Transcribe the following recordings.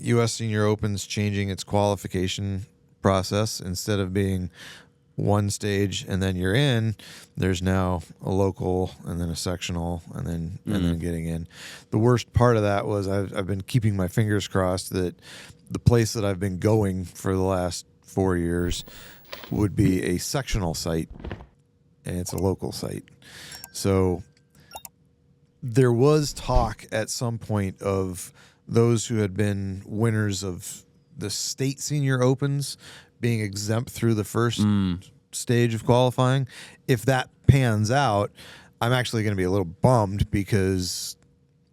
U.S. Senior Open's changing its qualification process. Instead of being one stage and then you're in, there's now a local and then a sectional and then getting in. The worst part of that was I've been keeping my fingers crossed that the place that I've been going for the last 4 years would be a sectional site, and it's a local site. So there was talk at some point of those who had been winners of the state senior opens being exempt through the first stage of qualifying. If that pans out, I'm actually going to be a little bummed because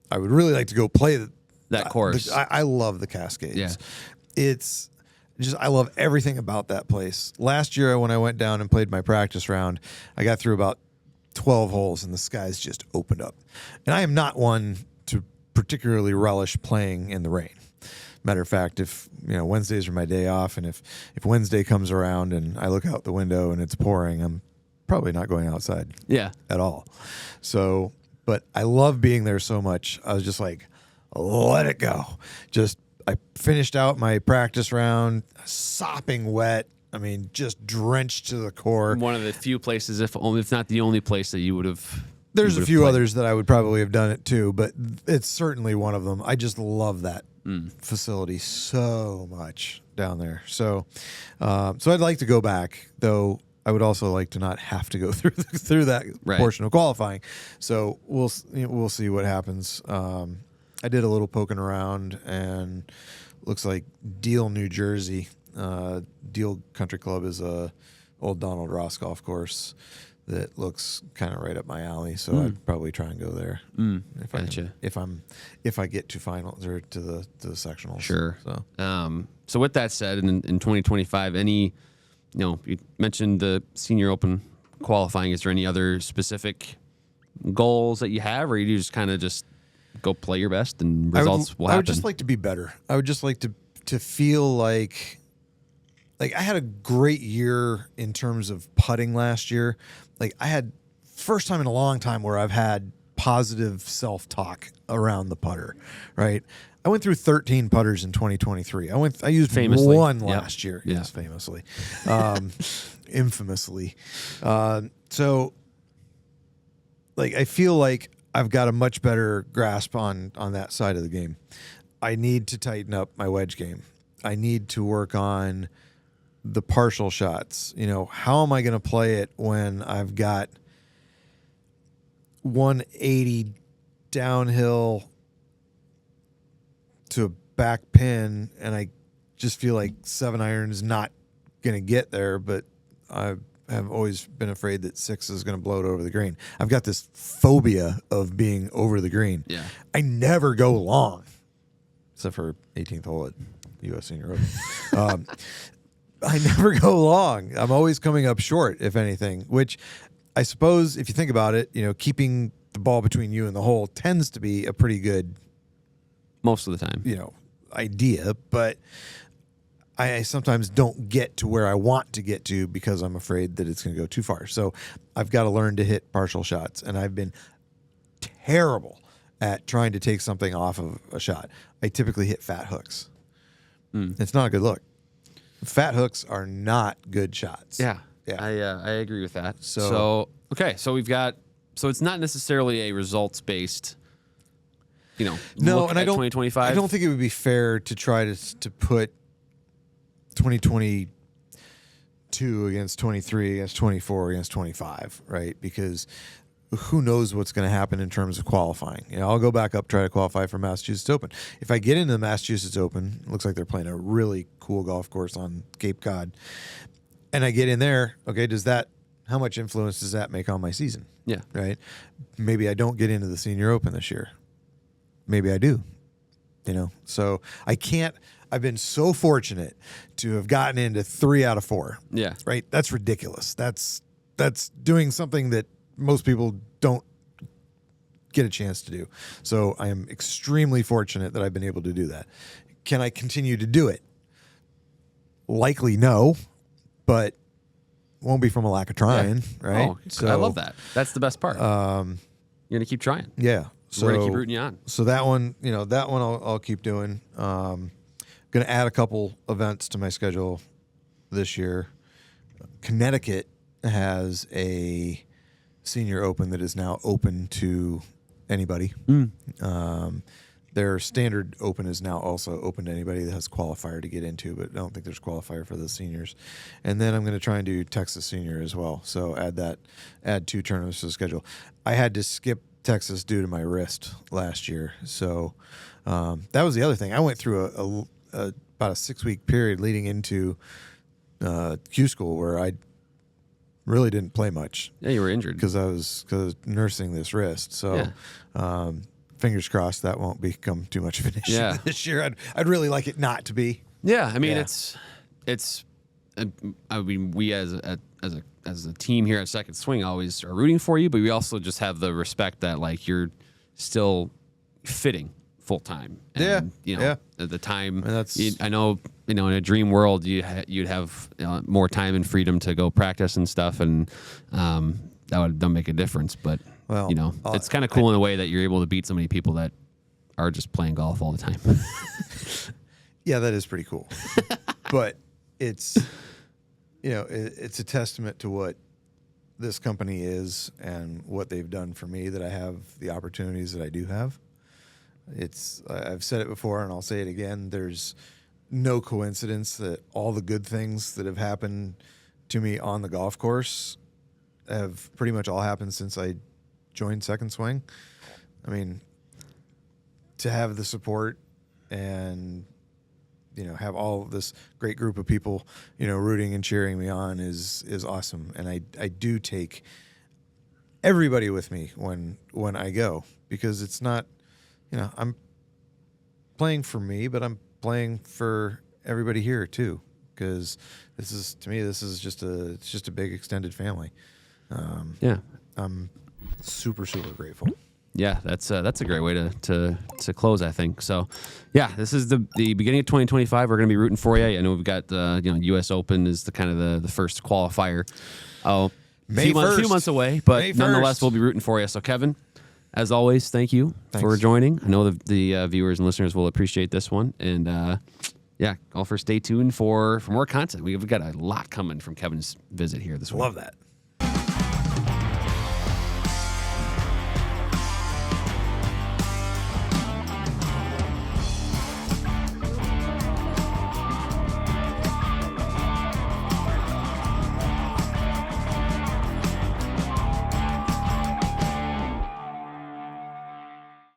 I would really like to go play that course. I love the Cascades. Yeah. It's just, I love everything about that place. Last year when I went down and played my practice round, I got through about 12 holes and the skies just opened up. And I am not one to particularly relish playing in the rain. Matter of fact, if Wednesdays are my day off, and if Wednesday comes around and I look out the window and it's pouring, I'm probably not going outside. At all. So, but I love being there so much. I was just like, let it go. I finished out my practice round, sopping wet. I mean, just drenched to the core. One of the few places, if not the only place that you would have. There's a few others that I would probably have done it too, but it's certainly one of them. I just love that facility so much down there. So I'd like to go back, though. I would also like to not have to go through that portion of qualifying. So we'll see what happens. I did a little poking around, and looks like Deal, New Jersey. Deal Country Club is a old Donald Ross golf course that looks kind of right up my alley. So I'd probably try and go there if I get to finals or to the sectionals. Sure. So with that said, in 2025, you mentioned the Senior Open qualifying. Is there any other specific goals that you have, or you just kind of just go play your best and results will happen? I would just like to be better. I would just like to feel like I had a great year in terms of putting last year. Like, I had first time in a long time where I've had positive self-talk around the putter, right? I went through 13 putters in 2023. I used famously. one last year. Yes, famously. Infamously. So I feel like I've got a much better grasp on that side of the game. I need to tighten up my wedge game. I need to work on the partial shots. How am I going to play it when I've got 180 downhill to a back pin, and I just feel like 7-iron is not going to get there, but I have always been afraid that 6 is going to blow it over the green. I've got this phobia of being over the green. Yeah. I never go long, except for 18th hole at U.S. Senior Open. I never go long. I'm always coming up short, if anything, which I suppose if you think about it, keeping the ball between you and the hole tends to be a pretty good, most of the time, idea, but I sometimes don't get to where I want to get to because I'm afraid that it's going to go too far. So I've got to learn to hit partial shots, and I've been terrible at trying to take something off of a shot. I typically hit fat hooks. It's not a good look. Fat hooks are not good shots. Yeah. I agree with that. So we've got, so it's not necessarily a results based, no, and I don't 2025. I don't think it would be fair to try to put 2022 against 23 against 24 against 25, right? Because who knows what's going to happen in terms of qualifying. I'll go back up, try to qualify for Massachusetts Open. If I get into the Massachusetts Open, it looks like they're playing a really cool golf course on Cape Cod, and I get in there, okay, how much influence does that make on my season? Yeah. Right? Maybe I don't get into the Senior Open this year. Maybe I do. So I've been so fortunate to have gotten into 3 out of 4. Yeah. Right? That's ridiculous. That's doing something that most people don't get a chance to do. So I am extremely fortunate that I've been able to do that. Can I continue to do it? Likely no, but won't be from a lack of trying, right? Oh, so I love that. That's the best part. You're going to keep trying. Yeah. So we're going to keep rooting you on. So that one, I'll keep doing. Going to add a couple events to my schedule this year. Connecticut has a senior open that is now open to anybody. Their standard open is now also open to anybody that has qualifier to get into, but I don't think there's qualifier for the seniors. And then I'm going to try and do Texas Senior as well. So add 2 tournaments to the schedule. I had to skip Texas due to my wrist last year. So that was the other thing. I went through about a 6-week period leading into Q school where I really didn't play much. Yeah, you were injured because I was nursing this wrist. So. Yeah. Fingers crossed that won't become too much of an issue this year. I'd really like it not to be. Yeah, I mean it's. I mean, we as a team here at Second Swing always are rooting for you, but we also just have the respect that like you're still fitting full time. And, at the time, I know in a dream world you'd have more time and freedom to go practice and stuff, and that would make a difference, but. Well, it's kind of cool in a way that you're able to beat so many people that are just playing golf all the time. Yeah, that is pretty cool. But it's, it's a testament to what this company is and what they've done for me that I have the opportunities that I do have. I've said it before and I'll say it again. There's no coincidence that all the good things that have happened to me on the golf course have pretty much all happened since I joined Second Swing. I mean, to have the support and have all this great group of people rooting and cheering me on is awesome. And I do take everybody with me when I go, because it's not I'm playing for me, but I'm playing for everybody here too, because this is just a big extended family. I'm super grateful. Yeah, that's a great way to close, I think. So, yeah, this is the beginning of 2025. We're going to be rooting for you. I know we've got the U.S. Open is the kind of the first qualifier. A few months away, but nonetheless, we'll be rooting for you. So, Kevin, as always, thank you for joining. I know the viewers and listeners will appreciate this one, and golfers, stay tuned for more content. We've got a lot coming from Kevin's visit here this week. Love that.